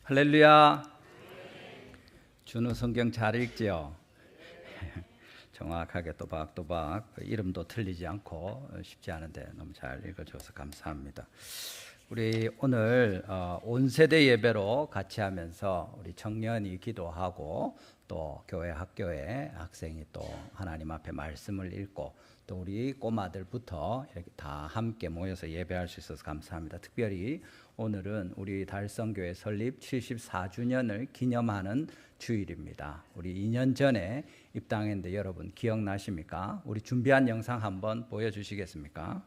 할렐루야. 준우 성경 잘 읽지요? 정확하게 또박또박 이름도 틀리지 않고 쉽지 않은데 너무 잘 읽어줘서 감사합니다. 우리 오늘 온 세대 예배로 같이 하면서 우리 청년이 기도하고 또 교회 학교에 학생이 또 하나님 앞에 말씀을 읽고 또 우리 꼬마들부터 이렇게 다 함께 모여서 예배할 수 있어서 감사합니다. 특별히 오늘은 우리 달성교회 설립 74주년을 기념하는 주일입니다. 우리 2년 전에 입당했는데 여러분 기억나십니까? 우리 준비한 영상 한번 보여주시겠습니까?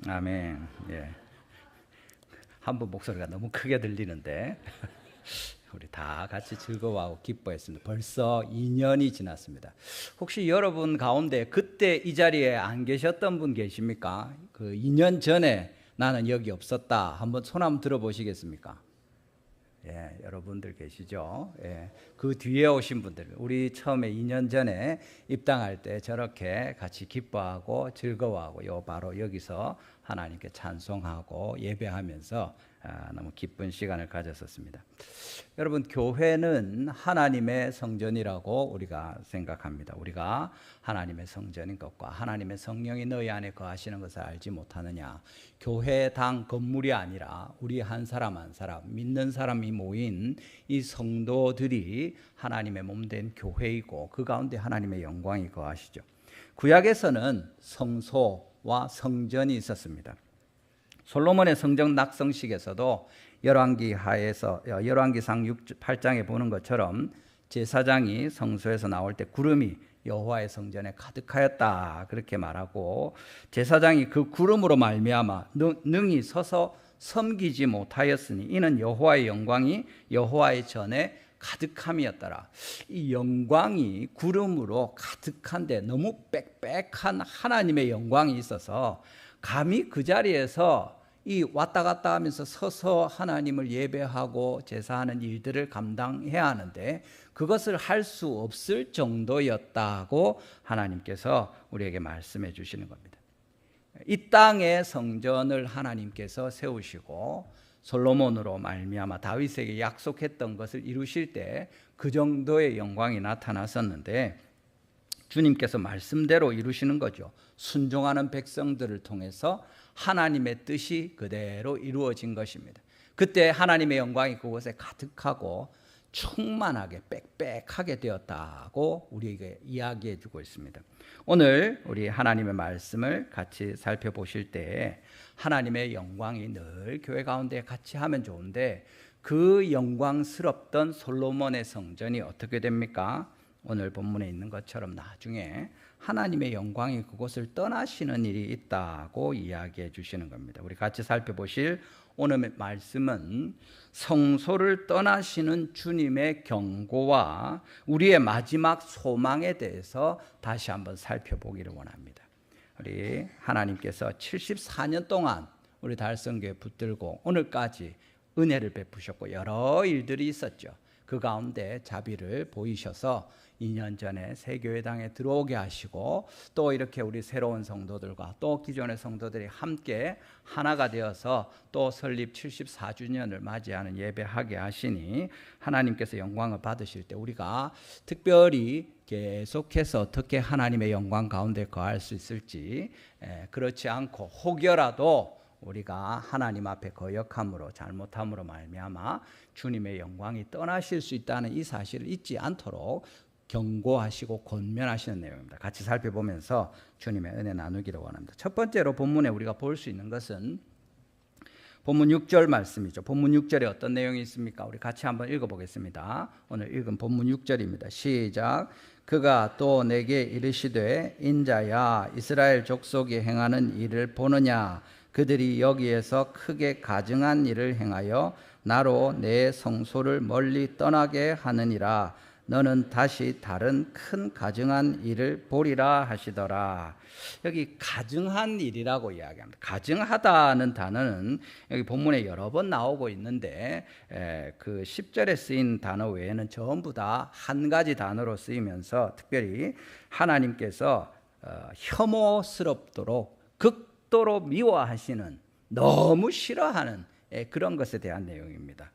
아멘. 예. 한 분 목소리가 너무 크게 들리는데 우리 다 같이 즐거워하고 기뻐했습니다. 벌써 2년이 지났습니다. 혹시 여러분 가운데 그때 이 자리에 안 계셨던 분 계십니까? 그 2년 전에 나는 여기 없었다. 한번 손 한번 들어보시겠습니까? 예, 여러분들 계시죠? 예, 그 뒤에 오신 분들, 우리 처음에 2년 전에 입당할 때 저렇게 같이 기뻐하고 즐거워하고 바로 여기서 하나님께 찬송하고 예배하면서 너무 기쁜 시간을 가졌었습니다. 여러분, 교회는 하나님의 성전이라고 우리가 생각합니다. 우리가 하나님의 성전인 것과 하나님의 성령이 너희 안에 거하시는 것을 알지 못하느냐. 교회당 건물이 아니라 우리 한 사람 한 사람 믿는 사람이 모인 이 성도들이 하나님의 몸된 교회이고 그 가운데 하나님의 영광이 거하시죠. 구약에서는 성소와 성전이 있었습니다. 솔로몬의 성전 낙성식에서도 열왕기상 8장에 보는 것처럼 제사장이 성소에서 나올 때 구름이 여호와의 성전에 가득하였다 그렇게 말하고 제사장이 그 구름으로 말미암아 능히 서서 섬기지 못하였으니 이는 여호와의 영광이 여호와의 전에 가득함이었더라. 이 영광이 구름으로 가득한데 너무 빽빽한 하나님의 영광이 있어서 감히 그 자리에서 이 왔다 갔다 하면서 서서 하나님을 예배하고 제사하는 일들을 감당해야 하는데 그것을 할 수 없을 정도였다고 하나님께서 우리에게 말씀해 주시는 겁니다. 이 땅의 성전을 하나님께서 세우시고 솔로몬으로 말미암아 다윗에게 약속했던 것을 이루실 때 그 정도의 영광이 나타났었는데 주님께서 말씀대로 이루시는 거죠. 순종하는 백성들을 통해서 하나님의 뜻이 그대로 이루어진 것입니다. 그때 하나님의 영광이 그곳에 가득하고 충만하게 빽빽하게 되었다고 우리에게 이야기해 주고 있습니다. 오늘 우리 하나님의 말씀을 같이 살펴보실 때 하나님의 영광이 늘 교회 가운데 같이 하면 좋은데 그 영광스럽던 솔로몬의 성전이 어떻게 됩니까? 오늘 본문에 있는 것처럼 나중에 하나님의 영광이 그곳을 떠나시는 일이 있다고 이야기해 주시는 겁니다. 우리 같이 살펴보실 오늘의 말씀은 성소를 떠나시는 주님의 경고와 우리의 마지막 소망에 대해서 다시 한번 살펴보기를 원합니다. 우리 하나님께서 74년 동안 우리 달성교회 붙들고 오늘까지 은혜를 베푸셨고 여러 일들이 있었죠. 그 가운데 자비를 보이셔서 2년 전에 새교회당에 들어오게 하시고 또 이렇게 우리 새로운 성도들과 또 기존의 성도들이 함께 하나가 되어서 또 설립 74주년을 맞이하는 예배하게 하시니 하나님께서 영광을 받으실 때 우리가 특별히 계속해서 어떻게 하나님의 영광 가운데 거할 수 있을지 그렇지 않고 혹여라도 우리가 하나님 앞에 거역함으로 잘못함으로 말미암아 주님의 영광이 떠나실 수 있다는 이 사실을 잊지 않도록 경고하시고 권면하시는 내용입니다. 같이 살펴보면서 주님의 은혜 나누기를 원합니다. 첫 번째로 본문에 우리가 볼 수 있는 것은 본문 6절 말씀이죠. 본문 6절에 어떤 내용이 있습니까? 우리 같이 한번 읽어보겠습니다. 오늘 읽은 본문 6절입니다. 시작. 그가 또 내게 이르시되 인자야 이스라엘 족속이 행하는 일을 보느냐 그들이 여기에서 크게 가증한 일을 행하여 나로 내 성소를 멀리 떠나게 하느니라 너는 다시 다른 큰 가증한 일을 보리라 하시더라. 여기 가증한 일이라고 이야기합니다. 가증하다는 단어는 여기 본문에 여러 번 나오고 있는데 그 10절에 쓰인 단어 외에는 전부 다 한 가지 단어로 쓰이면서 특별히 하나님께서 혐오스럽도록 극도로 미워하시는, 너무 싫어하는 그런 것에 대한 내용입니다.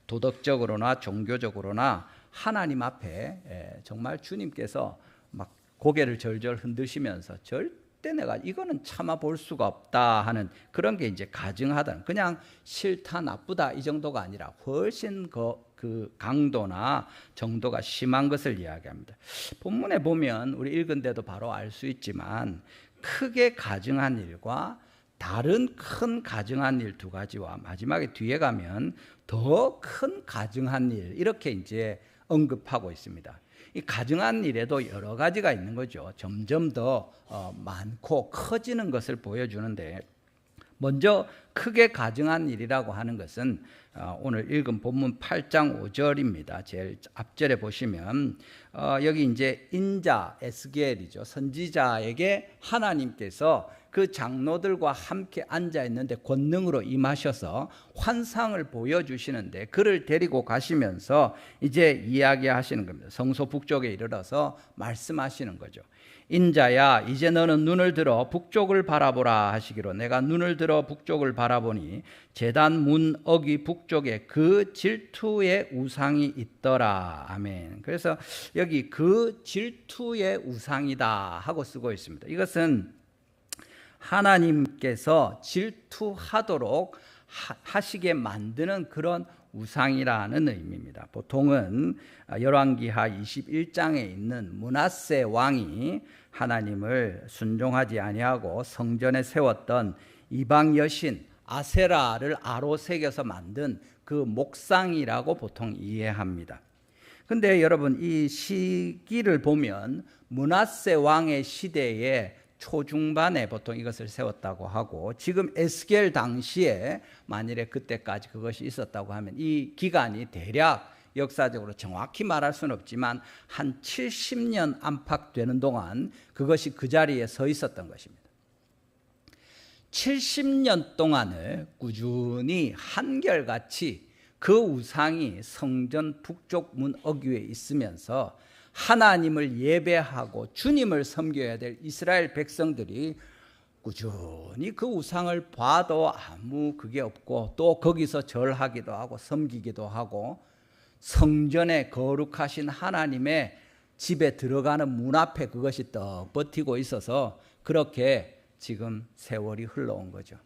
도덕적으로나 종교적으로나 하나님 앞에 정말 주님께서 막 고개를 절절 흔드시면서 절대 내가 이거는 참아 볼 수가 없다 하는 그런 게 이제 가증하다, 그냥 싫다 나쁘다 이 정도가 아니라 훨씬 그 강도나 정도가 심한 것을 이야기합니다. 본문에 보면 우리 읽은 데도 바로 알 수 있지만 크게 가증한 일과 다른 큰 가증한 일 두 가지와 마지막에 뒤에 가면 더 큰 가증한 일, 이렇게 이제 언급하고 있습니다. 이 가증한 일에도 여러 가지가 있는 거죠. 점점 더 많고 커지는 것을 보여주는데, 먼저 크게 가증한 일이라고 하는 것은 오늘 읽은 본문 8장 5절입니다. 제일 앞절에 보시면 여기 이제 인자 에스겔이죠. 선지자에게 하나님께서 그 장로들과 함께 앉아 있는데 권능으로 임하셔서 환상을 보여주시는데 그를 데리고 가시면서 이제 이야기하시는 겁니다. 성소 북쪽에 이르러서 말씀하시는 거죠. 인자야, 이제 너는 눈을 들어 북쪽을 바라보라 하시기로 내가 눈을 들어 북쪽을 바라보니 제단 문 어귀 북쪽에 그 질투의 우상이 있더라. 아멘. 그래서 여기 그 질투의 우상이다 하고 쓰고 있습니다. 이것은 하나님께서 질투하도록 하시게 만드는 그런 우상이라는 의미입니다. 보통은 열왕기하 21장에 있는 므낫세 왕이 하나님을 순종하지 아니하고 성전에 세웠던 이방 여신 아세라를 아로 새겨서 만든 그 목상이라고 보통 이해합니다. 근데 여러분, 이 시기를 보면 므낫세 왕의 시대에 초중반에 보통 이것을 세웠다고 하고, 지금 에스겔 당시에 만일에 그때까지 그것이 있었다고 하면 이 기간이 대략 역사적으로 정확히 말할 수는 없지만 한 70년 안팎되는 동안 그것이 그 자리에 서 있었던 것입니다. 70년 동안을 꾸준히 한결같이 그 우상이 성전 북쪽 문 어귀에 있으면서 하나님을 예배하고 주님을 섬겨야 될 이스라엘 백성들이 꾸준히 그 우상을 봐도 아무 그게 없고, 또 거기서 절하기도 하고 섬기기도 하고 성전에 거룩하신 하나님의 집에 들어가는 문 앞에 그것이 떡 버티고 있어서 그렇게 지금 세월이 흘러온 거죠.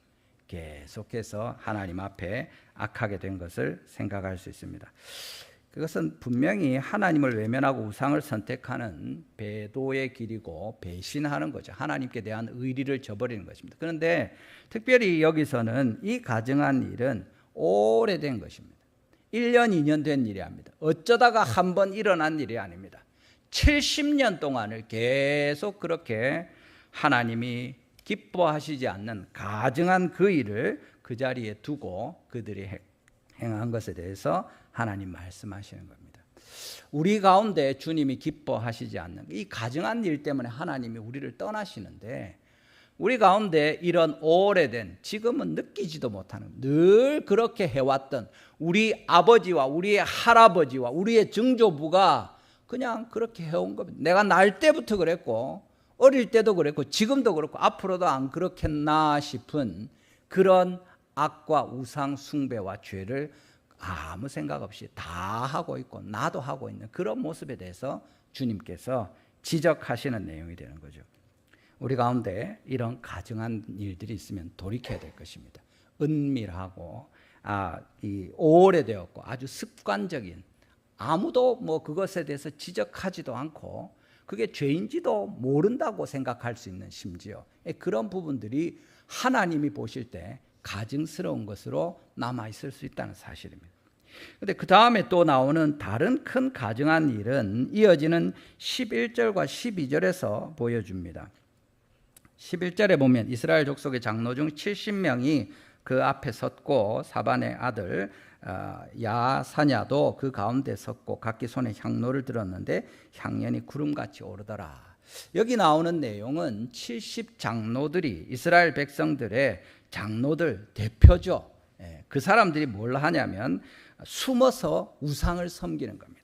계속해서 하나님 앞에 악하게 된 것을 생각할 수 있습니다. 그것은 분명히 하나님을 외면하고 우상을 선택하는 배도의 길이고 배신하는 거죠. 하나님께 대한 의리를 저버리는 것입니다. 그런데 특별히 여기서는 이 가증한 일은 오래된 것입니다. 1년, 2년 된 일이 아닙니다. 어쩌다가 한 번 일어난 일이 아닙니다. 70년 동안을 계속 그렇게 하나님이 기뻐하시지 않는 가증한 그 일을 그 자리에 두고 그들이 행한 것에 대해서 하나님 말씀하시는 겁니다. 우리 가운데 주님이 기뻐하시지 않는 이 가증한 일 때문에 하나님이 우리를 떠나시는데, 우리 가운데 이런 오래된, 지금은 느끼지도 못하는, 늘 그렇게 해왔던 우리 아버지와 우리의 할아버지와 우리의 증조부가 그냥 그렇게 해온 겁니다. 내가 날 때부터 그랬고 어릴 때도 그랬고 지금도 그렇고 앞으로도 안 그렇겠나 싶은 그런 악과 우상 숭배와 죄를 아무 생각 없이 다 하고 있고 나도 하고 있는 그런 모습에 대해서 주님께서 지적하시는 내용이 되는 거죠. 우리 가운데 이런 가증한 일들이 있으면 돌이켜야 될 것입니다. 은밀하고 이 오래되었고 아주 습관적인, 아무도 뭐 그것에 대해서 지적하지도 않고 그게 죄인지도 모른다고 생각할 수 있는, 심지어 그런 부분들이 하나님이 보실 때 가증스러운 것으로 남아있을 수 있다는 사실입니다. 그런데 그 다음에 또 나오는 다른 큰 가증한 일은 이어지는 11절과 12절에서 보여줍니다. 11절에 보면 이스라엘 족속의 장로 중 70명이 그 앞에 섰고 사반의 아들 야사냐도 그 가운데 섰고 각기 손에 향로를 들었는데 향연이 구름같이 오르더라. 여기 나오는 내용은 70장로들이 이스라엘 백성들의 장로들 대표죠. 그 사람들이 뭘 하냐면 숨어서 우상을 섬기는 겁니다.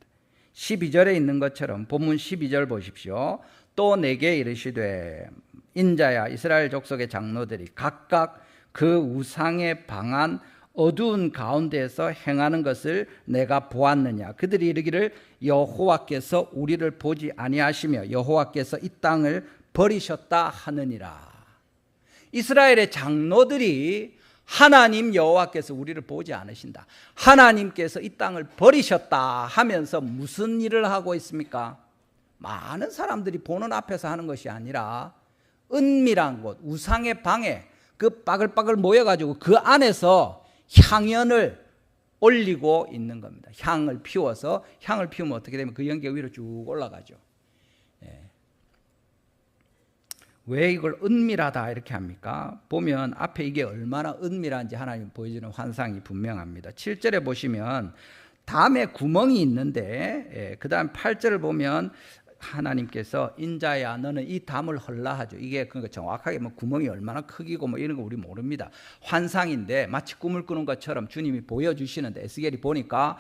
12절에 있는 것처럼 본문 12절 보십시오. 또 내게 이르시되 인자야 이스라엘 족속의 장로들이 각각 그 우상에 방한 어두운 가운데에서 행하는 것을 내가 보았느냐. 그들이 이르기를 여호와께서 우리를 보지 아니하시며 여호와께서 이 땅을 버리셨다 하느니라. 이스라엘의 장로들이 하나님 여호와께서 우리를 보지 않으신다, 하나님께서 이 땅을 버리셨다 하면서 무슨 일을 하고 있습니까? 많은 사람들이 보는 앞에서 하는 것이 아니라 은밀한 곳, 우상의 방에 그 빠글빠글 모여가지고 그 안에서 향연을 올리고 있는 겁니다. 향을 피워서, 향을 피우면 어떻게 되면 그 연기가 위로 쭉 올라가죠. 왜 이걸 은밀하다 이렇게 합니까? 보면 앞에 이게 얼마나 은밀한지 하나님 보여주는 환상이 분명합니다. 7절에 보시면 담에 구멍이 있는데 그 다음 8절을 보면 하나님께서 인자야 너는 이 담을 헐라 하죠. 이게 그러니까 정확하게 뭐 구멍이 얼마나 크기고 뭐 이런 거 우리 모릅니다. 환상인데 마치 꿈을 꾸는 것처럼 주님이 보여주시는데 에스겔이 보니까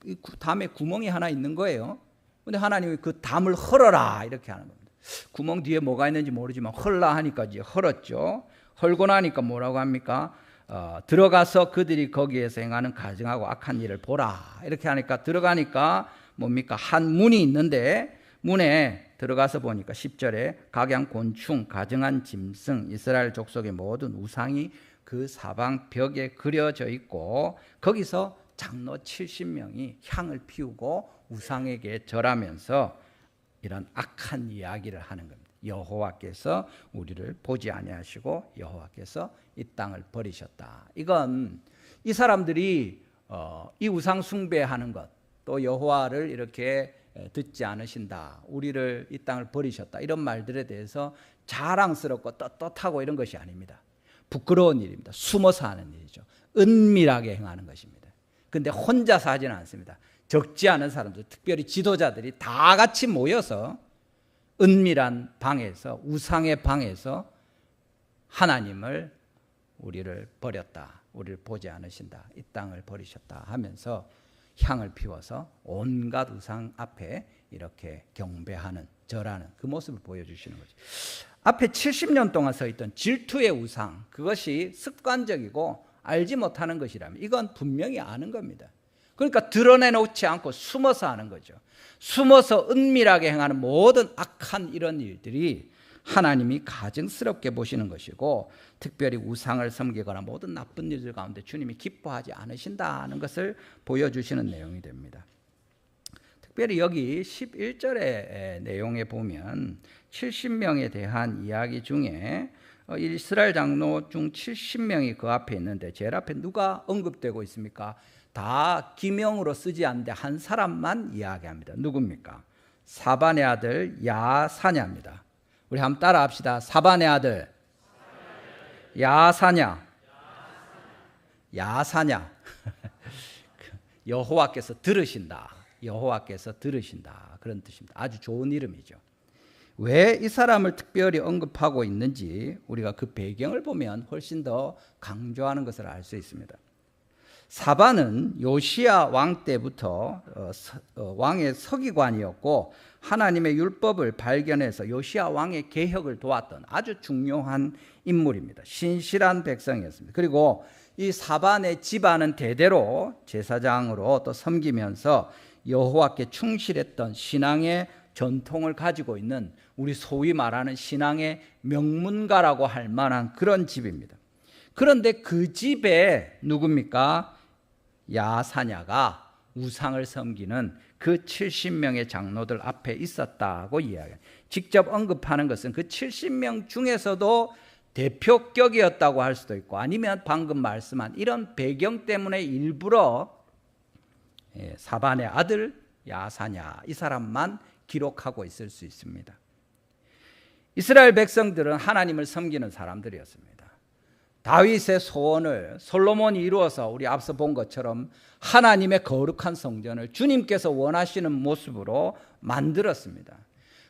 이 담에 구멍이 하나 있는 거예요. 근데 하나님이 그 담을 헐어라 이렇게 하는 겁니다. 구멍 뒤에 뭐가 있는지 모르지만 헐라 하니까 이제 헐었죠. 헐고 나니까 뭐라고 합니까? 들어가서 그들이 거기에서 행하는 가증하고 악한 일을 보라 이렇게 하니까 들어가니까 뭡니까? 한 문이 있는데 문에 들어가서 보니까 10절에 각양 곤충 가증한 짐승 이스라엘 족속의 모든 우상이 그 사방 벽에 그려져 있고 거기서 장로 70명이 향을 피우고 우상에게 절하면서 이런 악한 이야기를 하는 겁니다. 여호와께서 우리를 보지 아니하시고 여호와께서 이 땅을 버리셨다. 이건 이 사람들이 이 우상 숭배하는 것, 또 여호와를 이렇게 듣지 않으신다, 우리를 이 땅을 버리셨다, 이런 말들에 대해서 자랑스럽고 떳떳하고 이런 것이 아닙니다. 부끄러운 일입니다. 숨어서 하는 일이죠. 은밀하게 행하는 것입니다. 그런데 혼자서 하지는 않습니다. 적지 않은 사람들, 특별히 지도자들이 다 같이 모여서 은밀한 방에서, 우상의 방에서 하나님을 우리를 버렸다, 우리를 보지 않으신다, 이 땅을 버리셨다 하면서 향을 피워서 온갖 우상 앞에 이렇게 경배하는, 절하는 그 모습을 보여주시는 거죠. 앞에 70년 동안 서 있던 질투의 우상, 그것이 습관적이고 알지 못하는 것이라면 이건 분명히 아는 겁니다. 그러니까 드러내놓지 않고 숨어서 하는 거죠. 숨어서 은밀하게 행하는 모든 악한 이런 일들이 하나님이 가증스럽게 보시는 것이고, 특별히 우상을 섬기거나 모든 나쁜 일들 가운데 주님이 기뻐하지 않으신다는 것을 보여주시는 내용이 됩니다. 특별히 여기 11절의 내용에 보면 70명에 대한 이야기 중에 이스라엘 장로 중 70명이 그 앞에 있는데 제일 앞에 누가 언급되고 있습니까? 다 기명으로 쓰지 않는데 한 사람만 이야기합니다. 누굽니까? 사반의 아들 야사냐입니다. 우리 한번 따라 합시다. 사반의 아들 야사냐. 야사냐. 여호와께서 들으신다. 여호와께서 들으신다. 그런 뜻입니다. 아주 좋은 이름이죠. 왜 이 사람을 특별히 언급하고 있는지 우리가 그 배경을 보면 훨씬 더 강조하는 것을 알 수 있습니다. 사반은 요시야 왕 때부터 왕의 서기관이었고 하나님의 율법을 발견해서 요시야 왕의 개혁을 도왔던 아주 중요한 인물입니다. 신실한 백성이었습니다. 그리고 이 사반의 집안은 대대로 제사장으로 또 섬기면서 여호와께 충실했던 신앙의 전통을 가지고 있는, 우리 소위 말하는 신앙의 명문가라고 할 만한 그런 집입니다. 그런데 그 집에 누굽니까? 야사냐가 우상을 섬기는 그 70명의 장로들 앞에 있었다고 이야기해요. 직접 언급하는 것은 그 70명 중에서도 대표격이었다고 할 수도 있고, 아니면 방금 말씀한 이런 배경 때문에 일부러 사반의 아들 야사냐, 이 사람만 기록하고 있을 수 있습니다. 이스라엘 백성들은 하나님을 섬기는 사람들이었습니다. 다윗의 소원을 솔로몬이 이루어서 우리 앞서 본 것처럼 하나님의 거룩한 성전을 주님께서 원하시는 모습으로 만들었습니다.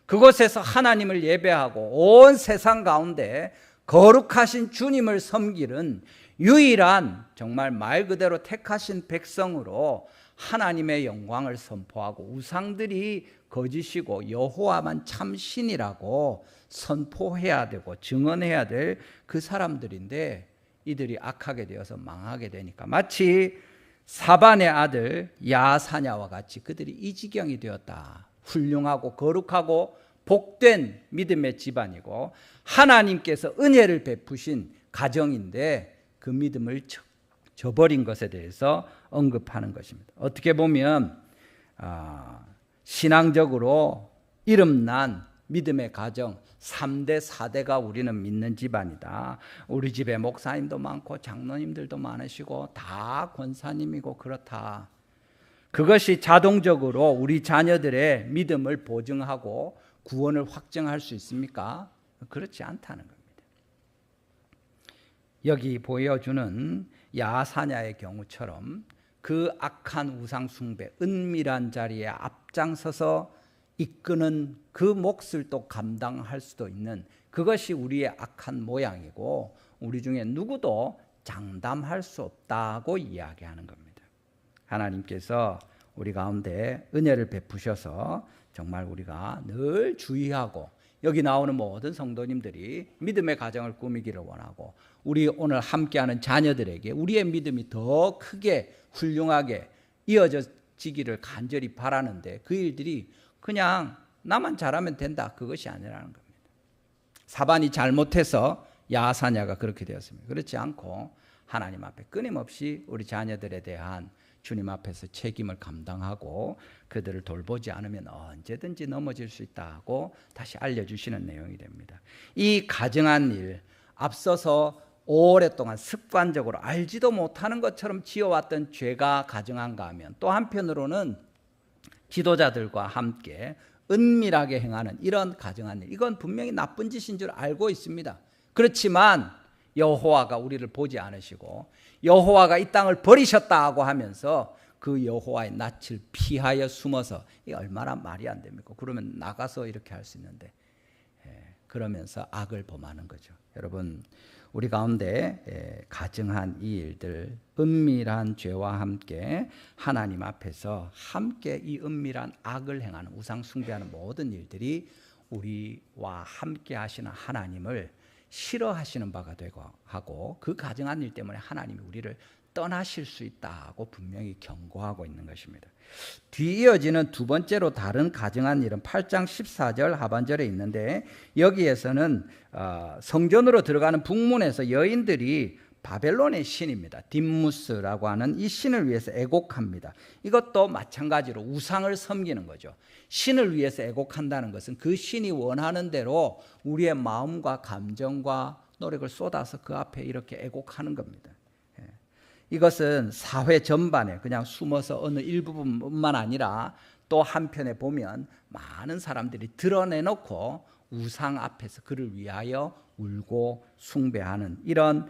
그곳에서 하나님을 예배하고 온 세상 가운데 거룩하신 주님을 섬기는 유일한 정말 말 그대로 택하신 백성으로 하나님의 영광을 선포하고 우상들이 거짓이고 여호와만 참 신이라고 선포해야 되고 증언해야 될 그 사람들인데 이들이 악하게 되어서 망하게 되니까 마치 사반의 아들 야사냐와 같이 그들이 이 지경이 되었다. 훌륭하고 거룩하고 복된 믿음의 집안이고 하나님께서 은혜를 베푸신 가정인데 그 믿음을 저버린 것에 대해서 언급하는 것입니다. 어떻게 보면 신앙적으로 이름난 믿음의 가정 3대 4대가 우리는 믿는 집안이다. 우리 집에 목사님도 많고 장로님들도 많으시고 다 권사님이고 그렇다. 그것이 자동적으로 우리 자녀들의 믿음을 보증하고 구원을 확정할 수 있습니까? 그렇지 않다는 겁니다. 여기 보여주는 야사냐의 경우처럼 그 악한 우상 숭배, 은밀한 자리에 앞장서서 이끄는 그 몫을 또 감당할 수도 있는 그것이 우리의 악한 모양이고 우리 중에 누구도 장담할 수 없다고 이야기하는 겁니다. 하나님께서 우리 가운데 은혜를 베푸셔서 정말 우리가 늘 주의하고 여기 나오는 모든 성도님들이 믿음의 가정을 꾸미기를 원하고 우리 오늘 함께하는 자녀들에게 우리의 믿음이 더 크게 훌륭하게 이어지기를 간절히 바라는데 그 일들이 그냥 나만 잘하면 된다 그것이 아니라는 겁니다. 사반이 잘못해서 야사냐가 그렇게 되었습니다. 그렇지 않고 하나님 앞에 끊임없이 우리 자녀들에 대한 주님 앞에서 책임을 감당하고 그들을 돌보지 않으면 언제든지 넘어질 수 있다고 다시 알려주시는 내용이 됩니다. 이 가증한 일, 앞서서 오랫동안 습관적으로 알지도 못하는 것처럼 지어왔던 죄가 가증한가 하면 또 한편으로는 지도자들과 함께 은밀하게 행하는 이런 가증한 일, 이건 분명히 나쁜 짓인 줄 알고 있습니다. 그렇지만 여호와가 우리를 보지 않으시고 여호와가 이 땅을 버리셨다고 하면서 그 여호와의 낯을 피하여 숨어서 이 얼마나 말이 안 됩니까? 그러면 나가서 이렇게 할 수 있는데 그러면서 악을 범하는 거죠. 여러분 우리 가운데 가증한 이 일들, 은밀한 죄와 함께 하나님 앞에서 함께 이 은밀한 악을 행하는 우상 숭배하는 모든 일들이 우리와 함께 하시는 하나님을 싫어하시는 바가 되고 하고 그 가증한 일 때문에 하나님이 우리를 떠나실 수 있다고 분명히 경고하고 있는 것입니다. 뒤이어지는 두 번째로 다른 가증한 일은 8장 14절 하반절에 있는데 여기에서는 성전으로 들어가는 북문에서 여인들이 바벨론의 신입니다. 딥무스라고 하는 이 신을 위해서 애곡합니다. 이것도 마찬가지로 우상을 섬기는 거죠. 신을 위해서 애곡한다는 것은 그 신이 원하는 대로 우리의 마음과 감정과 노력을 쏟아서 그 앞에 이렇게 애곡하는 겁니다. 이것은 사회 전반에 그냥 숨어서 어느 일부분만 아니라 또 한편에 보면 많은 사람들이 드러내놓고 우상 앞에서 그를 위하여 울고 숭배하는 이런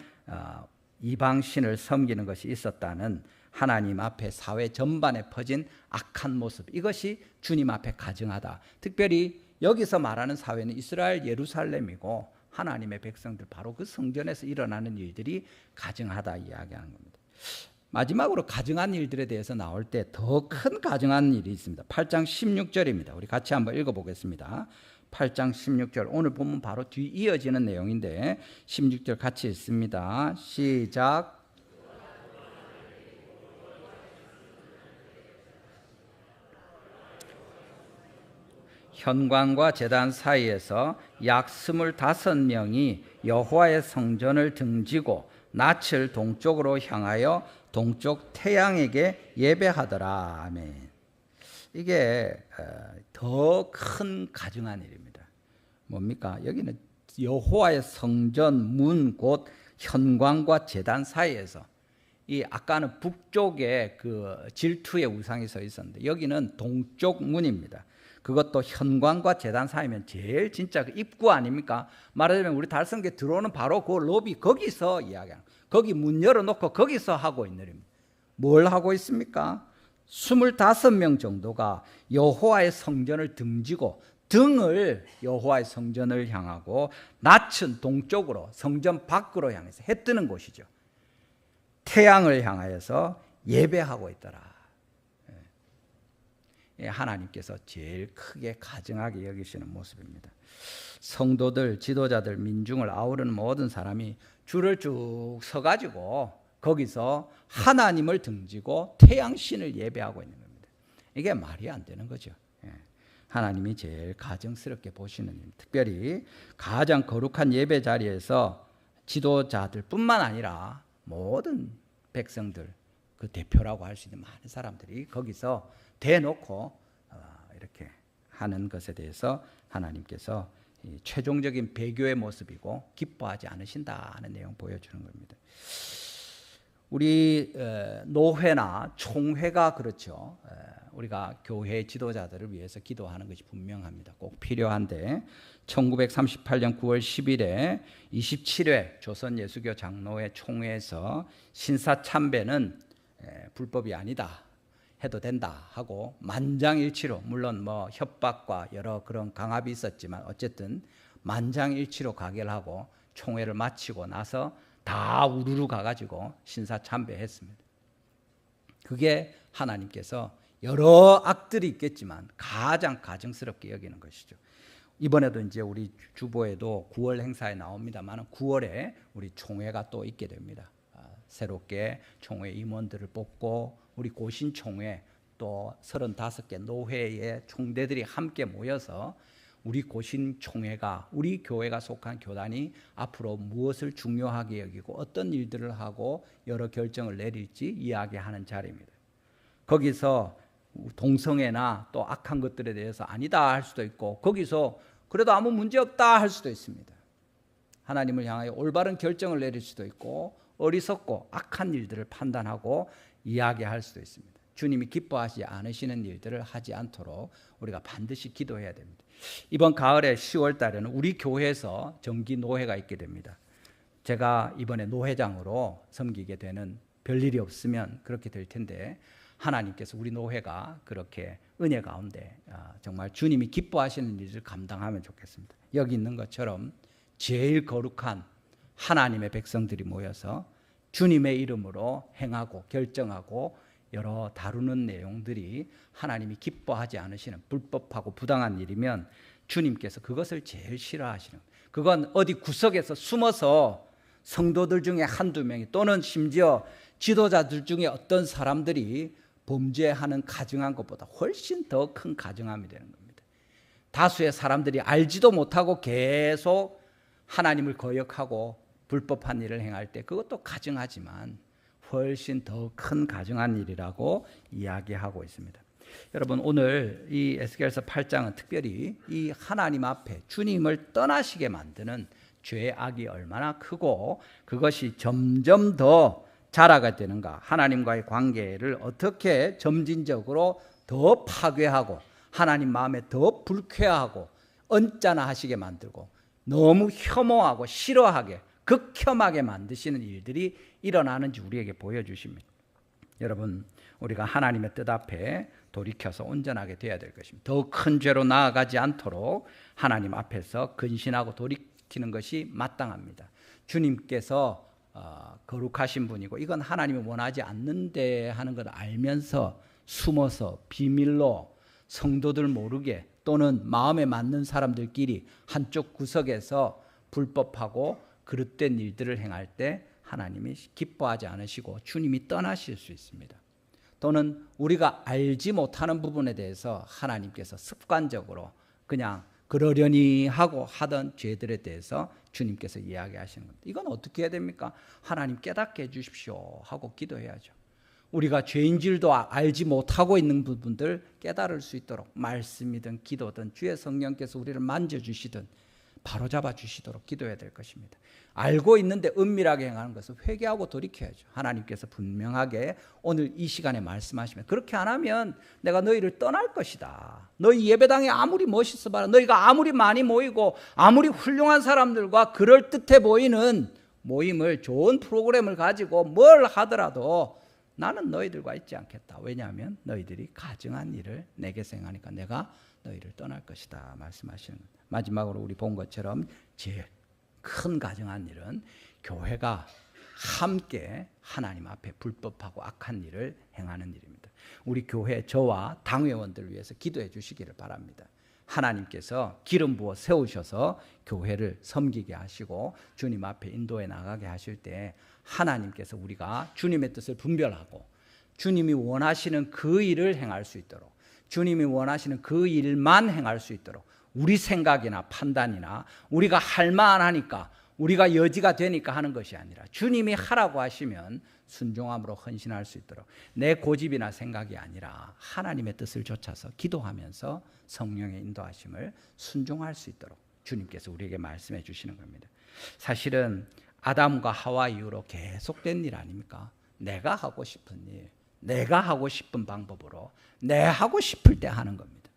이방신을 섬기는 것이 있었다는 하나님 앞에 사회 전반에 퍼진 악한 모습, 이것이 주님 앞에 가증하다. 특별히 여기서 말하는 사회는 이스라엘 예루살렘이고 하나님의 백성들 바로 그 성전에서 일어나는 일들이 가증하다 이야기하는 겁니다. 마지막으로 가증한 일들에 대해서 나올 때 더 큰 가증한 일이 있습니다. 8장 16절입니다. 우리 같이 한번 읽어보겠습니다. 8장 16절, 오늘 보면 바로 뒤 이어지는 내용인데 16절 같이 읽습니다. 시작. 현관과 제단 사이에서 약 25명이 여호와의 성전을 등지고 낯을 동쪽으로 향하여 동쪽 태양에게 예배하더라. 아멘. 이게 더 큰 가증한 일입니다. 뭡니까? 여기는 여호와의 성전 문 곧 현관과 제단 사이에서, 이 아까는 북쪽에 그 질투의 우상이 서 있었는데 여기는 동쪽 문입니다. 그것도 현관과 제단 사이면 제일 진짜 그 입구 아닙니까? 말하자면 우리 달성교회 들어오는 바로 그 로비 거기서 이야기하는, 거기 문 열어놓고 거기서 하고 있는 일입니다. 뭘 하고 있습니까? 25명 정도가 여호와의 성전을 등지고 등을 여호와의 성전을 향하고 낯은 동쪽으로 성전 밖으로 향해서 해 뜨는 곳이죠. 태양을 향하여서 예배하고 있더라. 하나님께서 제일 크게 가증하게 여기시는 모습입니다. 성도들, 지도자들, 민중을 아우르는 모든 사람이 줄을 쭉 서가지고 거기서 하나님을 등지고 태양신을 예배하고 있는 겁니다. 이게 말이 안 되는 거죠. 하나님이 제일 가증스럽게 보시는 일, 특별히 가장 거룩한 예배 자리에서 지도자들 뿐만 아니라 모든 백성들, 그 대표라고 할 수 있는 많은 사람들이 거기서 대놓고 이렇게 하는 것에 대해서 하나님께서 최종적인 배교의 모습이고 기뻐하지 않으신다는 내용 보여주는 겁니다. 우리 노회나 총회가 그렇죠. 우리가 교회 지도자들을 위해서 기도하는 것이 분명합니다. 꼭 필요한데 1938년 9월 10일에 27회 조선예수교 장로회 총회에서 신사참배는 불법이 아니다, 해도 된다 하고 만장일치로, 물론 뭐 협박과 여러 그런 강압이 있었지만 어쨌든 만장일치로 가결하고 총회를 마치고 나서 다 우르르 가가지고 신사참배했습니다. 그게 하나님께서 여러 악들이 있겠지만 가장 가증스럽게 여기는 것이죠. 이번에도 이제 우리 주보에도 9월 행사에 나옵니다만 9월에 우리 총회가 또 있게 됩니다. 새롭게 총회 임원들을 뽑고 우리 고신총회 또 35개 노회의 총대들이 함께 모여서 우리 고신총회가, 우리 교회가 속한 교단이 앞으로 무엇을 중요하게 여기고 어떤 일들을 하고 여러 결정을 내릴지 이야기하는 자리입니다. 거기서 동성애나 또 악한 것들에 대해서 아니다 할 수도 있고, 거기서 그래도 아무 문제 없다 할 수도 있습니다. 하나님을 향하여 올바른 결정을 내릴 수도 있고, 어리석고 악한 일들을 판단하고 이야기할 수도 있습니다. 주님이 기뻐하지 않으시는 일들을 하지 않도록 우리가 반드시 기도해야 됩니다. 이번 가을에 10월 달에는 우리 교회에서 정기 노회가 있게 됩니다. 제가 이번에 노회장으로 섬기게 되는, 별일이 없으면 그렇게 될 텐데 하나님께서 우리 노회가 그렇게 은혜 가운데 정말 주님이 기뻐하시는 일을 감당하면 좋겠습니다. 여기 있는 것처럼 제일 거룩한 하나님의 백성들이 모여서 주님의 이름으로 행하고 결정하고 여러 다루는 내용들이 하나님이 기뻐하지 않으시는 불법하고 부당한 일이면 주님께서 그것을 제일 싫어하시는, 그건 어디 구석에서 숨어서 성도들 중에 한두 명이 또는 심지어 지도자들 중에 어떤 사람들이 범죄하는 가증한 것보다 훨씬 더 큰 가증함이 되는 겁니다. 다수의 사람들이 알지도 못하고 계속 하나님을 거역하고 불법한 일을 행할 때 그것도 가증하지만 훨씬 더 큰 가증한 일이라고 이야기하고 있습니다. 여러분, 오늘 이 에스겔서 8장은 특별히 이 하나님 앞에 주님을 떠나시게 만드는 죄의 악이 얼마나 크고 그것이 점점 더 자라게 되는가, 하나님과의 관계를 어떻게 점진적으로 더 파괴하고 하나님 마음에 더 불쾌하고 언짢아 하시게 만들고 너무 혐오하고 싫어하게 극혐하게 만드시는 일들이 일어나는지 우리에게 보여주십니다. 여러분, 우리가 하나님의 뜻 앞에 돌이켜서 온전하게 되어야 될 것입니다. 더 큰 죄로 나아가지 않도록 하나님 앞에서 근신하고 돌이키는 것이 마땅합니다. 주님께서 거룩하신 분이고 이건 하나님이 원하지 않는데 하는 걸 알면서 숨어서 비밀로 성도들 모르게 또는 마음에 맞는 사람들끼리 한쪽 구석에서 불법하고 그릇된 일들을 행할 때 하나님이 기뻐하지 않으시고 주님이 떠나실 수 있습니다. 또는 우리가 알지 못하는 부분에 대해서 하나님께서 습관적으로 그냥 그러려니 하고 하던 죄들에 대해서 주님께서 이야기하시는 겁니다. 이건 어떻게 해야 됩니까? 하나님 깨닫게 해주십시오 하고 기도해야죠. 우리가 죄인줄도 알지 못하고 있는 부분들 깨달을 수 있도록 말씀이든 기도든 주의 성령께서 우리를 만져주시든 바로잡아 주시도록 기도해야 될 것입니다. 알고 있는데 은밀하게 행하는 것은 회개하고 돌이켜야죠. 하나님께서 분명하게 오늘 이 시간에 말씀하시면 그렇게 안 하면 내가 너희를 떠날 것이다. 너희 예배당이 아무리 멋있어 봐라. 너희가 아무리 많이 모이고 아무리 훌륭한 사람들과 그럴듯해 보이는 모임을 좋은 프로그램을 가지고 뭘 하더라도 나는 너희들과 있지 않겠다. 왜냐하면 너희들이 가증한 일을 내게서 행하니까 내가 너희를 떠날 것이다 말씀하시는 겁니다. 마지막으로 우리 본 것처럼 제일 큰 가증한 일은 교회가 함께 하나님 앞에 불법하고 악한 일을 행하는 일입니다. 우리 교회 저와 당회원들을 위해서 기도해 주시기를 바랍니다. 하나님께서 기름 부어 세우셔서 교회를 섬기게 하시고 주님 앞에 인도해 나가게 하실 때 하나님께서 우리가 주님의 뜻을 분별하고 주님이 원하시는 그 일을 행할 수 있도록 주님이 원하시는 그 일만 행할 수 있도록 우리 생각이나 판단이나 우리가 할 만하니까 우리가 여지가 되니까 하는 것이 아니라 주님이 하라고 하시면 순종함으로 헌신할 수 있도록 내 고집이나 생각이 아니라 하나님의 뜻을 좇아서 기도하면서 성령의 인도하심을 순종할 수 있도록 주님께서 우리에게 말씀해 주시는 겁니다. 사실은 아담과 하와 이후로 계속된 일 아닙니까? 내가 하고 싶은 일, 내가 하고 싶은 방법으로 내 하고 싶을 때 하는 겁니다.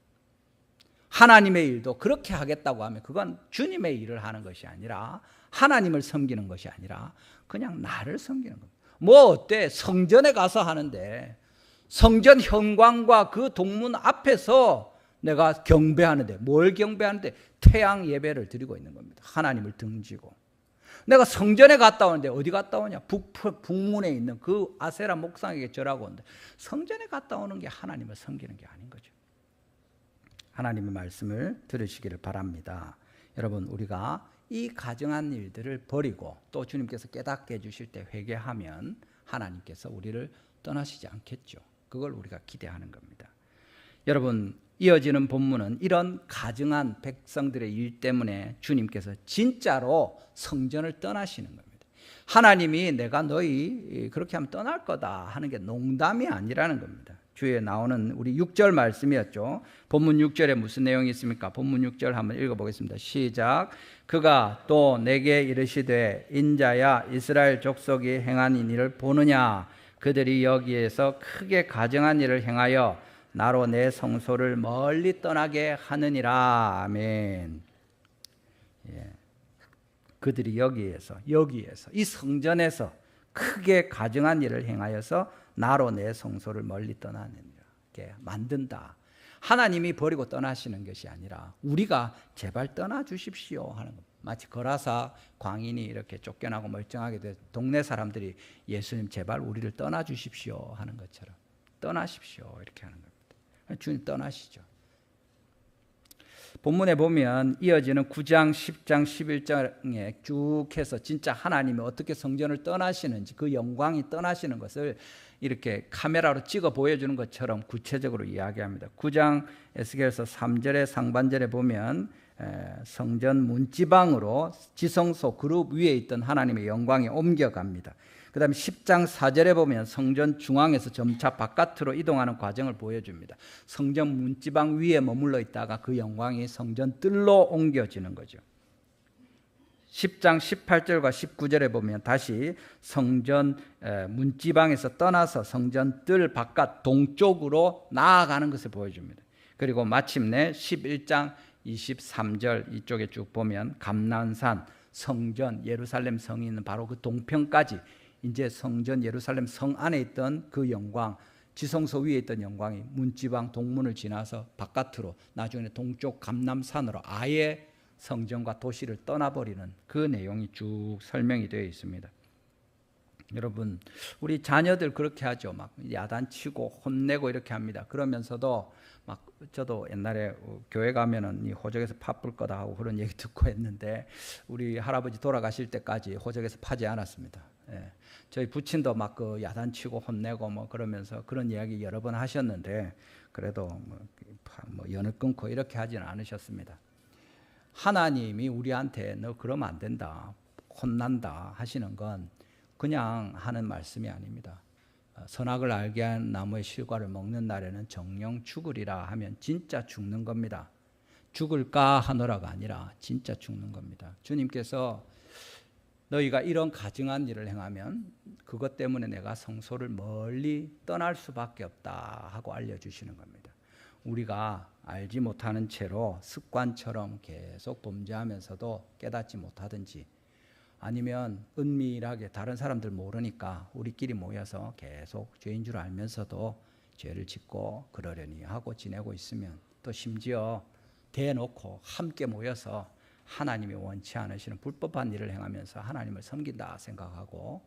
하나님의 일도 그렇게 하겠다고 하면 그건 주님의 일을 하는 것이 아니라 하나님을 섬기는 것이 아니라 그냥 나를 섬기는 겁니다. 뭐 어때? 성전에 가서 하는데 성전 현관과 그 동문 앞에서 내가 경배하는데 뭘 경배하는데 태양 예배를 드리고 있는 겁니다. 하나님을 등지고 내가 성전에 갔다 오는데 어디 갔다 오냐? 북문에 있는 그 아세라 목상에게 절하고 오는데 성전에 갔다 오는 게 하나님을 섬기는 게 아닌 거죠. 하나님의 말씀을 들으시기를 바랍니다. 여러분 우리가 이 가증한 일들을 버리고 또 주님께서 깨닫게 해주실 때 회개하면 하나님께서 우리를 떠나시지 않겠죠. 그걸 우리가 기대하는 겁니다. 여러분 이어지는 본문은 이런 가증한 백성들의 일 때문에 주님께서 진짜로 성전을 떠나시는 겁니다. 하나님이 내가 너희 그렇게 하면 떠날 거다 하는 게 농담이 아니라는 겁니다. 주에 나오는 우리 6절 말씀이었죠. 본문 6절에 무슨 내용이 있습니까? 본문 6절 한번 읽어보겠습니다. 시작. 그가 또 내게 이르시되 인자야 이스라엘 족속이 행한 이 일을 보느냐? 그들이 여기에서 크게 가증한 일을 행하여 나로 내 성소를 멀리 떠나게 하느니라. 아멘. 예. 그들이 여기에서 이 성전에서 크게 가증한 일을 행하여서 나로 내 성소를 멀리 떠나게 만든다. 하나님이 버리고 떠나시는 것이 아니라 우리가 제발 떠나 주십시오 하는 겁니다. 마치 거라사 광인이 이렇게 쫓겨나고 멀쩡하게 돼 동네 사람들이 예수님 제발 우리를 떠나 주십시오 하는 것처럼 떠나십시오 이렇게 하는 겁니다. 주님 떠나시죠. 본문에 보면 이어지는 9장, 10장, 11장에 쭉 해서 진짜 하나님이 어떻게 성전을 떠나시는지 그 영광이 떠나시는 것을 이렇게 카메라로 찍어 보여주는 것처럼 구체적으로 이야기합니다. 9장 에스겔서 3절의 상반절에 보면 성전 문지방으로 지성소 그룹 위에 있던 하나님의 영광이 옮겨갑니다. 그 다음에 10장 4절에 보면 성전 중앙에서 점차 바깥으로 이동하는 과정을 보여줍니다. 성전 문지방 위에 머물러 있다가 그 영광이 성전 뜰로 옮겨지는 거죠. 10장 18절과 19절에 보면 다시 성전 문지방에서 떠나서 성전 뜰 바깥 동쪽으로 나아가는 것을 보여줍니다. 그리고 마침내 11장 23절 이쪽에 쭉 보면 감난산 성전 예루살렘 성이 있는 바로 그 동편까지 이제 성전 예루살렘 성 안에 있던 그 영광 지성소 위에 있던 영광이 문지방 동문을 지나서 바깥으로 나중에 동쪽 감남산으로 아예 성전과 도시를 떠나버리는 그 내용이 쭉 설명이 되어 있습니다. 여러분 우리 자녀들 그렇게 하죠. 막 야단치고 혼내고 이렇게 합니다. 그러면서도 막 저도 옛날에 교회 가면은 이 호적에서 팥불 거다 하고 그런 얘기 듣고 했는데 우리 할아버지 돌아가실 때까지 호적에서 파지 않았습니다. 예. 저희 부친도 막 그 야단치고 혼내고 뭐 그러면서 그런 이야기 여러 번 하셨는데 그래도 뭐 연을 끊고 이렇게 하지는 않으셨습니다. 하나님이 우리한테 너 그러면 안 된다, 혼난다 하시는 건 그냥 하는 말씀이 아닙니다. 선악을 알게 한 나무의 실과를 먹는 날에는 정령 죽으리라 하면 진짜 죽는 겁니다. 죽을까 하노라가 아니라 진짜 죽는 겁니다. 주님께서 너희가 이런 가증한 일을 행하면 그것 때문에 내가 성소를 멀리 떠날 수밖에 없다 하고 알려주시는 겁니다. 우리가 알지 못하는 채로 습관처럼 계속 범죄하면서도 깨닫지 못하든지, 아니면 은밀하게 다른 사람들 모르니까 우리끼리 모여서 계속 죄인 줄 알면서도 죄를 짓고 그러려니 하고 지내고 있으면, 또 심지어 대놓고 함께 모여서 하나님이 원치 않으시는 불법한 일을 행하면서 하나님을 섬긴다 생각하고,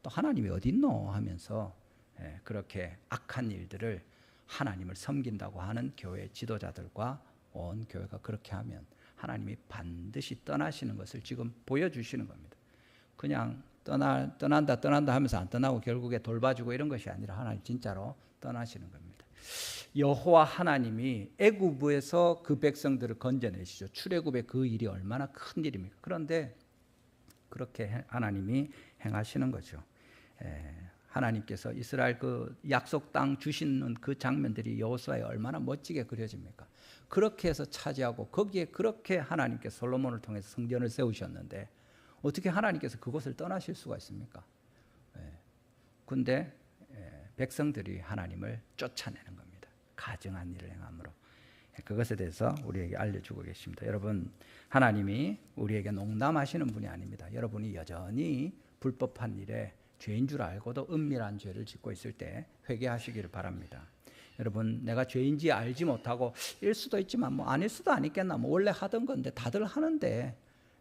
또 하나님이 어디 있노 하면서 그렇게 악한 일들을 하나님을 섬긴다고 하는 교회 지도자들과 온 교회가 그렇게 하면 하나님이 반드시 떠나시는 것을 지금 보여주시는 겁니다. 그냥 떠난다 하면서 안 떠나고 결국에 돌봐주고 이런 것이 아니라 하나님 진짜로 떠나시는 겁니다. 여호와 하나님이 애굽에서 그 백성들을 건져내시죠. 출애굽의 그 일이 얼마나 큰 일입니까? 그런데 그렇게 하나님이 행하시는 거죠. 하나님께서 이스라엘 그 약속 땅 주시는 그 장면들이 여호수아에 얼마나 멋지게 그려집니까? 그렇게 해서 차지하고 거기에 그렇게 하나님께서 솔로몬을 통해서 성전을 세우셨는데 어떻게 하나님께서 그곳을 떠나실 수가 있습니까? 근데 백성들이 하나님을 쫓아내는 겁니다. 가증한 일을 행함으로. 그것에 대해서 우리에게 알려주고 계십니다. 여러분, 하나님이 우리에게 농담하시는 분이 아닙니다. 여러분이 여전히 불법한 일에 죄인 줄 알고도 은밀한 죄를 짓고 있을 때 회개하시기를 바랍니다. 여러분, 내가 죄인지 알지 못하고 일 수도 있지만 뭐 아닐 수도 아니겠나, 뭐 원래 하던 건데 다들 하는데,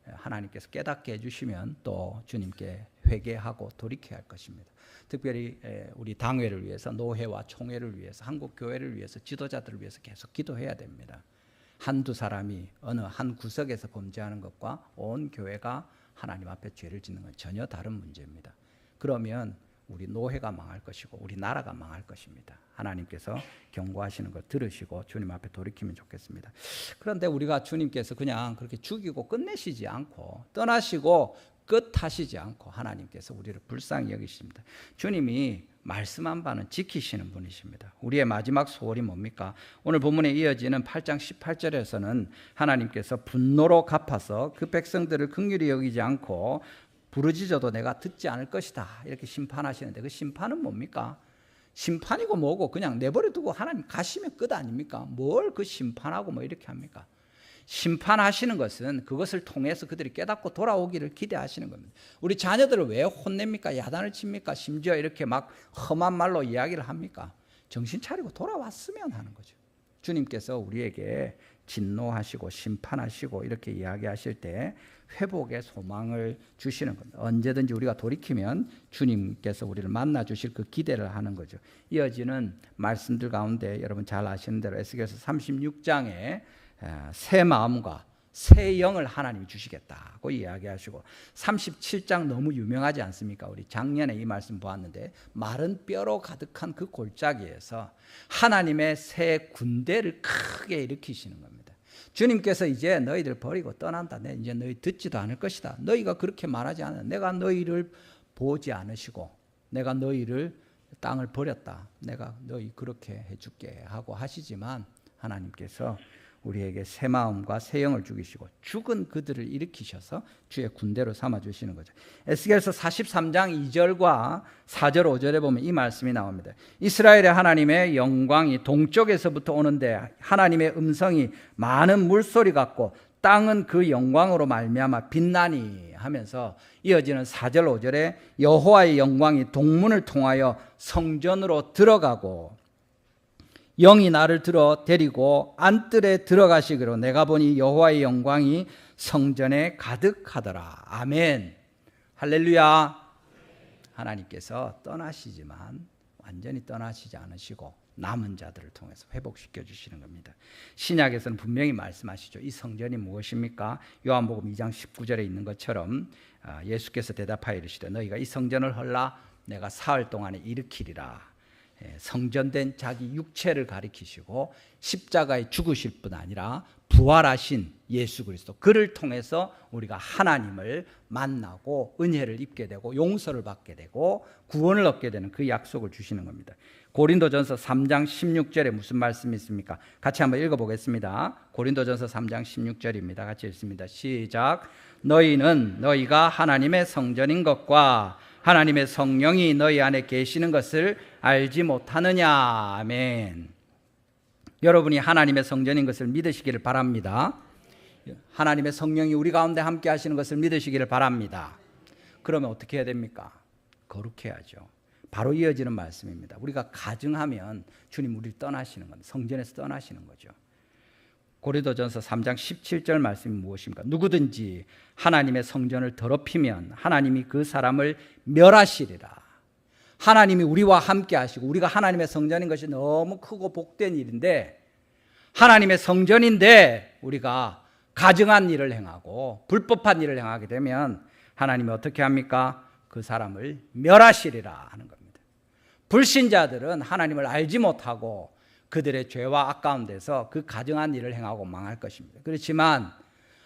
하나님께서 깨닫게 해주시면 또 주님께 회개하고 돌이켜야 할 것입니다. 특별히 우리 당회를 위해서, 노회와 총회를 위해서, 한국 교회를 위해서, 지도자들을 위해서 계속 기도해야 됩니다. 한두 사람이 어느 한 구석에서 범죄하는 것과 온 교회가 하나님 앞에 죄를 짓는 건 전혀 다른 문제입니다. 그러면 우리 노회가 망할 것이고 우리 나라가 망할 것입니다. 하나님께서 경고하시는 걸 들으시고 주님 앞에 돌이키면 좋겠습니다. 그런데 우리가 주님께서 그냥 그렇게 죽이고 끝내시지 않고, 떠나시고 끝하시지 않고 하나님께서 우리를 불쌍히 여기십니다. 주님이 말씀한 바는 지키시는 분이십니다. 우리의 마지막 소원이 뭡니까? 오늘 본문에 이어지는 8장 18절에서는 하나님께서 분노로 갚아서 그 백성들을 긍휼히 여기지 않고 부르짖어도 내가 듣지 않을 것이다 이렇게 심판하시는데, 그 심판은 뭡니까? 심판이고 뭐고 그냥 내버려 두고 하나님 가시면 끝 아닙니까? 뭘 그 심판하고 뭐 이렇게 합니까? 심판하시는 것은 그것을 통해서 그들이 깨닫고 돌아오기를 기대하시는 겁니다. 우리 자녀들을 왜 혼냅니까? 야단을 칩니까? 심지어 이렇게 막 험한 말로 이야기를 합니까? 정신 차리고 돌아왔으면 하는 거죠. 주님께서 우리에게 진노하시고 심판하시고 이렇게 이야기하실 때 회복의 소망을 주시는 겁니다. 언제든지 우리가 돌이키면 주님께서 우리를 만나 주실 그 기대를 하는 거죠. 이어지는 말씀들 가운데 여러분 잘 아시는 대로 에스겔서 36장에 새 마음과 새 영을 하나님이 주시겠다고 이야기하시고, 37장 너무 유명하지 않습니까? 우리 작년에 이 말씀 보았는데, 마른 뼈로 가득한 그 골짜기에서 하나님의 새 군대를 크게 일으키시는 겁니다. 주님께서 이제 너희들 버리고 떠난다. 내 이제 너희 듣지도 않을 것이다. 너희가 그렇게 말하지 않아. 내가 너희를 보지 않으시고 내가 너희를 땅을 버렸다. 내가 너희 그렇게 해줄게 하고 하시지만, 하나님께서 우리에게 새 마음과 새 영을 주시고 죽은 그들을 일으키셔서 주의 군대로 삼아주시는 거죠. 에스겔서 43장 2절과 4절 5절에 보면 이 말씀이 나옵니다. 이스라엘의 하나님의 영광이 동쪽에서부터 오는데 하나님의 음성이 많은 물소리 같고 땅은 그 영광으로 말미암아 빛나니 하면서 이어지는 4절 5절에 여호와의 영광이 동문을 통하여 성전으로 들어가고 영이 나를 들어 데리고 안뜰에 들어가시기로 내가 보니 여호와의 영광이 성전에 가득하더라. 아멘. 할렐루야. 하나님께서 떠나시지만 완전히 떠나시지 않으시고 남은 자들을 통해서 회복시켜 주시는 겁니다. 신약에서는 분명히 말씀하시죠. 이 성전이 무엇입니까? 요한복음 2장 19절에 있는 것처럼 예수께서 대답하여 이르시되 너희가 이 성전을 헐라 내가 사흘 동안에 일으키리라. 성전된 자기 육체를 가리키시고 십자가에 죽으실 뿐 아니라 부활하신 예수 그리스도, 그를 통해서 우리가 하나님을 만나고 은혜를 입게 되고 용서를 받게 되고 구원을 얻게 되는 그 약속을 주시는 겁니다. 고린도전서 3장 16절에 무슨 말씀이 있습니까? 같이 한번 읽어보겠습니다. 고린도전서 3장 16절입니다. 같이 읽습니다. 시작. 너희는 너희가 하나님의 성전인 것과 하나님의 성령이 너희 안에 계시는 것을 알지 못하느냐. 아멘. 여러분이 하나님의 성전인 것을 믿으시기를 바랍니다. 하나님의 성령이 우리 가운데 함께 하시는 것을 믿으시기를 바랍니다. 그러면 어떻게 해야 됩니까? 거룩해야죠. 바로 이어지는 말씀입니다. 우리가 가증하면 주님 우리를 떠나시는 겁니다. 성전에서 떠나시는 거죠. 고린도전서 3장 17절 말씀이 무엇입니까? 누구든지 하나님의 성전을 더럽히면 하나님이 그 사람을 멸하시리라. 하나님이 우리와 함께 하시고 우리가 하나님의 성전인 것이 너무 크고 복된 일인데, 하나님의 성전인데 우리가 가증한 일을 행하고 불법한 일을 행하게 되면 하나님이 어떻게 합니까? 그 사람을 멸하시리라 하는 겁니다. 불신자들은 하나님을 알지 못하고 그들의 죄와 아까운 데서 그 가증한 일을 행하고 망할 것입니다. 그렇지만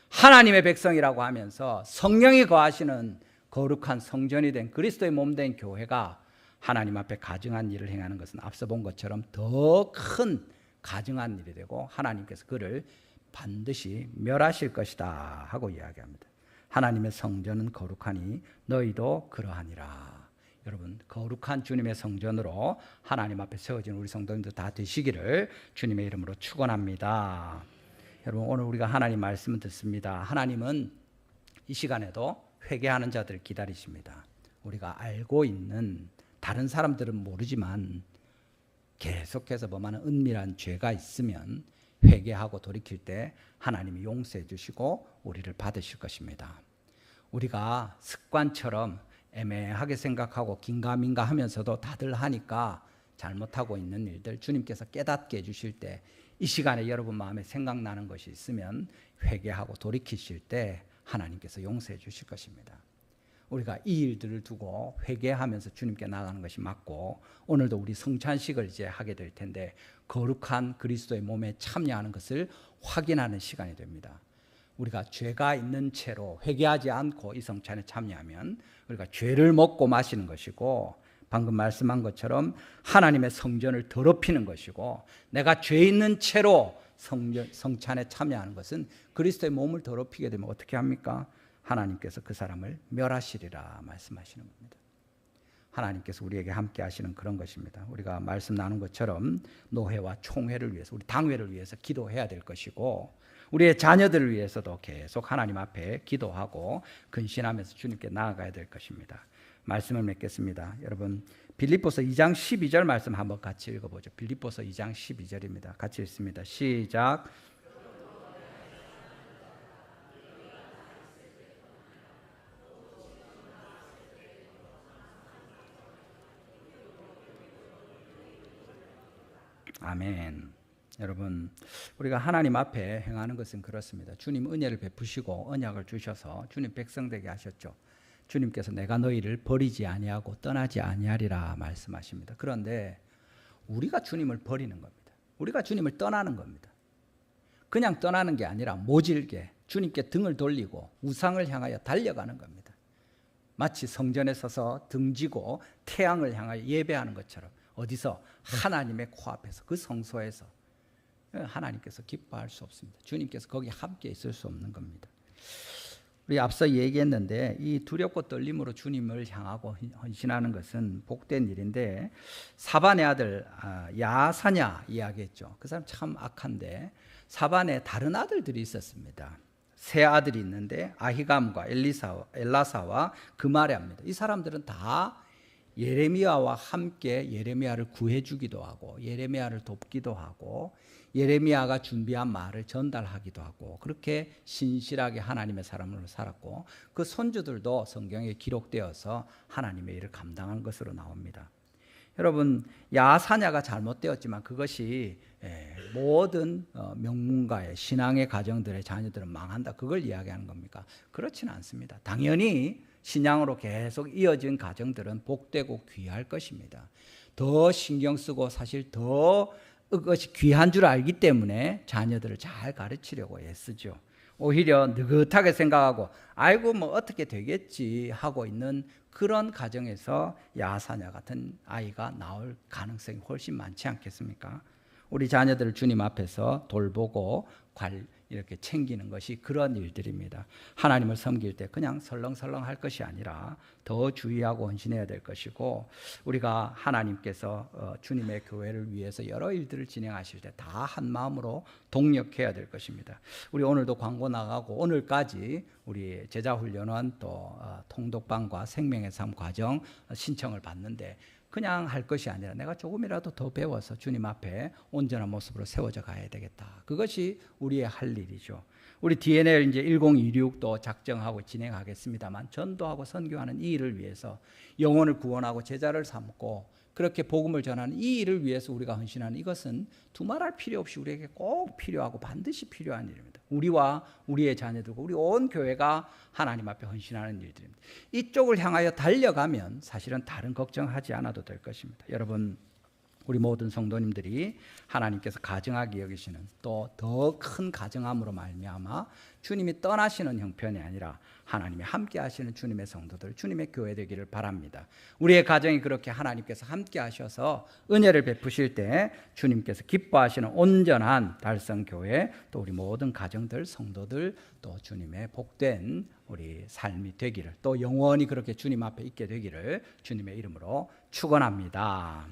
하나님의 백성이라고 하면서 성령이 거하시는 거룩한 성전이 된 그리스도의 몸 된 교회가 하나님 앞에 가증한 일을 행하는 것은 앞서 본 것처럼 더 큰 가증한 일이 되고 하나님께서 그를 반드시 멸하실 것이다 하고 이야기합니다. 하나님의 성전은 거룩하니 너희도 그러하니라. 여러분, 거룩한 주님의 성전으로 하나님 앞에 세워진 우리 성도님들 다 되시기를 주님의 이름으로 축원합니다. 여러분, 오늘 우리가 하나님 말씀을 듣습니다. 하나님은 이 시간에도 회개하는 자들을 기다리십니다. 우리가 알고 있는, 다른 사람들은 모르지만 계속해서 범하는 은밀한 죄가 있으면 회개하고 돌이킬 때 하나님이 용서해 주시고 우리를 받으실 것입니다. 우리가 습관처럼 애매하게 생각하고 긴가민가 하면서도 다들 하니까 잘못하고 있는 일들 주님께서 깨닫게 해주실 때, 이 시간에 여러분 마음에 생각나는 것이 있으면 회개하고 돌이키실 때 하나님께서 용서해 주실 것입니다. 우리가 이 일들을 두고 회개하면서 주님께 나가는 것이 맞고, 오늘도 우리 성찬식을 이제 하게 될 텐데 거룩한 그리스도의 몸에 참여하는 것을 확인하는 시간이 됩니다. 우리가 죄가 있는 채로 회개하지 않고 이 성찬에 참여하면 우리가 죄를 먹고 마시는 것이고, 방금 말씀한 것처럼 하나님의 성전을 더럽히는 것이고, 내가 죄 있는 채로 성찬에 참여하는 것은 그리스도의 몸을 더럽히게 되면 어떻게 합니까? 하나님께서 그 사람을 멸하시리라 말씀하시는 겁니다. 하나님께서 우리에게 함께 하시는 그런 것입니다. 우리가 말씀 나눈 것처럼 노회와 총회를 위해서, 우리 당회를 위해서 기도해야 될 것이고, 우리의 자녀들을 위해서도 계속 하나님 앞에 기도하고 근신하면서 주님께 나아가야 될 것입니다. 말씀을 맺겠습니다. 여러분, 빌립보서 2장 12절 말씀 한번 같이 읽어보죠. 빌립보서 2장 12절입니다. 같이 읽습니다. 시작. 아멘. 여러분, 우리가 하나님 앞에 행하는 것은 그렇습니다. 주님 은혜를 베푸시고 언약을 주셔서 주님 백성 되게 하셨죠. 주님께서 내가 너희를 버리지 아니하고 떠나지 아니하리라 말씀하십니다. 그런데 우리가 주님을 버리는 겁니다. 우리가 주님을 떠나는 겁니다. 그냥 떠나는 게 아니라 모질게 주님께 등을 돌리고 우상을 향하여 달려가는 겁니다. 마치 성전에 서서 등지고 태양을 향하여 예배하는 것처럼, 어디서? 하나님의 코앞에서, 그 성소에서. 하나님께서 기뻐할 수 없습니다. 주님께서 거기 함께 있을 수 없는 겁니다. 우리 앞서 얘기했는데 이 두렵고 떨림으로 주님을 향하고 헌신하는 것은 복된 일인데, 사반의 아들 야사냐 이야기했죠. 그 사람 참 악한데 사반에 다른 아들들이 있었습니다. 세 아들이 있는데 아히감과 엘라사와 그마랴입니다. 이 사람들은 다 예레미야와 함께 예레미야를 구해주기도 하고 예레미야를 돕기도 하고 예레미야가 준비한 말을 전달하기도 하고, 그렇게 신실하게 하나님의 사람으로 살았고, 그 손주들도 성경에 기록되어서 하나님의 일을 감당한 것으로 나옵니다. 여러분, 야사냐가 잘못되었지만 그것이 모든 명문가의 신앙의 가정들의 자녀들은 망한다, 그걸 이야기하는 겁니까? 그렇지는 않습니다. 당연히 신앙으로 계속 이어진 가정들은 복되고 귀할 것입니다. 더 신경 쓰고 사실 더 그것이 귀한 줄 알기 때문에 자녀들을 잘 가르치려고 애쓰죠. 오히려 느긋하게 생각하고 아이고 뭐 어떻게 되겠지 하고 있는 그런 가정에서 야사냐 같은 아이가 나올 가능성이 훨씬 많지 않겠습니까? 우리 자녀들을 주님 앞에서 돌보고 이렇게 챙기는 것이 그런 일들입니다. 하나님을 섬길 때 그냥 설렁설렁 할 것이 아니라 더 주의하고 헌신해야 될 것이고, 우리가 하나님께서 주님의 교회를 위해서 여러 일들을 진행하실 때 다 한 마음으로 동력해야 될 것입니다. 우리 오늘도 광고 나가고 오늘까지 우리 제자훈련원 또 통독방과 생명의 삶 과정 신청을 받는데 그냥 할 것이 아니라 내가 조금이라도 더 배워서 주님 앞에 온전한 모습으로 세워져 가야 되겠다. 그것이 우리의 할 일이죠. 우리 DNL 이제 1026도 작정하고 진행하겠습니다만, 전도하고 선교하는 이 일을 위해서 영혼을 구원하고 제자를 삼고 그렇게 복음을 전하는 이 일을 위해서 우리가 헌신하는 이것은 두말할 필요 없이 우리에게 꼭 필요하고 반드시 필요한 일입니다. 우리와 우리의 자녀들과 우리 온 교회가 하나님 앞에 헌신하는 일들입니다. 이쪽을 향하여 달려가면 사실은 다른 걱정하지 않아도 될 것입니다. 여러분, 우리 모든 성도님들이 하나님께서 가증하게 여기시는 또 더 큰 가증함으로 말미암아 주님이 떠나시는 형편이 아니라 하나님이 함께 하시는 주님의 성도들, 주님의 교회 되기를 바랍니다. 우리의 가정이 그렇게 하나님께서 함께 하셔서 은혜를 베푸실 때 주님께서 기뻐하시는 온전한 달성교회, 또 우리 모든 가정들, 성도들, 또 주님의 복된 우리 삶이 되기를, 또 영원히 그렇게 주님 앞에 있게 되기를 주님의 이름으로 축원합니다.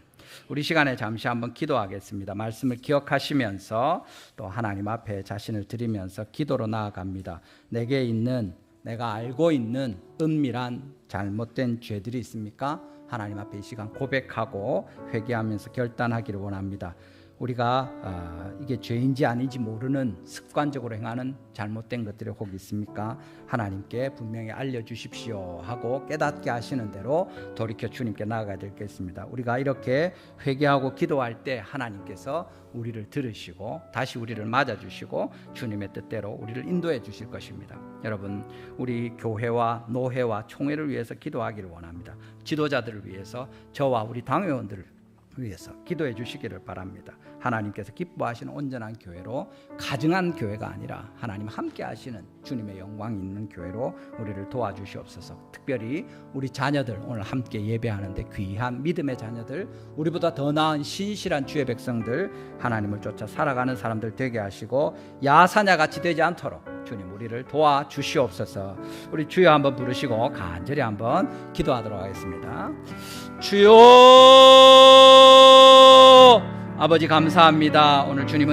우리 시간에 잠시 한번 기도하겠습니다. 말씀을 기억하시면서 또 하나님 앞에 자신을 드리면서 기도로 나아갑니다. 내가 알고 있는 은밀한 잘못된 죄들이 있습니까? 하나님 앞에 이 시간 고백하고 회개하면서 결단하기를 원합니다. 우리가 이게 죄인지 아닌지 모르는 습관적으로 행하는 잘못된 것들이 혹 있습니까? 하나님께 분명히 알려주십시오 하고 깨닫게 하시는 대로 돌이켜 주님께 나아가야 되겠습니다. 우리가 이렇게 회개하고 기도할 때 하나님께서 우리를 들으시고 다시 우리를 맞아주시고 주님의 뜻대로 우리를 인도해 주실 것입니다. 여러분, 우리 교회와 노회와 총회를 위해서 기도하기를 원합니다. 지도자들을 위해서, 저와 우리 당회원들을 위해서 기도해 주시기를 바랍니다. 하나님께서 기뻐하시는 온전한 교회로, 가증한 교회가 아니라 하나님 함께 하시는 주님의 영광이 있는 교회로 우리를 도와주시옵소서. 특별히 우리 자녀들, 오늘 함께 예배하는데 귀한 믿음의 자녀들, 우리보다 더 나은 신실한 주의 백성들, 하나님을 쫓아 살아가는 사람들 되게 하시고 야사냐같이 되지 않도록 주님 우리를 도와주시옵소서. 우리 주여 한번 부르시고 간절히 한번 기도하도록 하겠습니다. 주여, 아버지 감사합니다. 오늘 주님은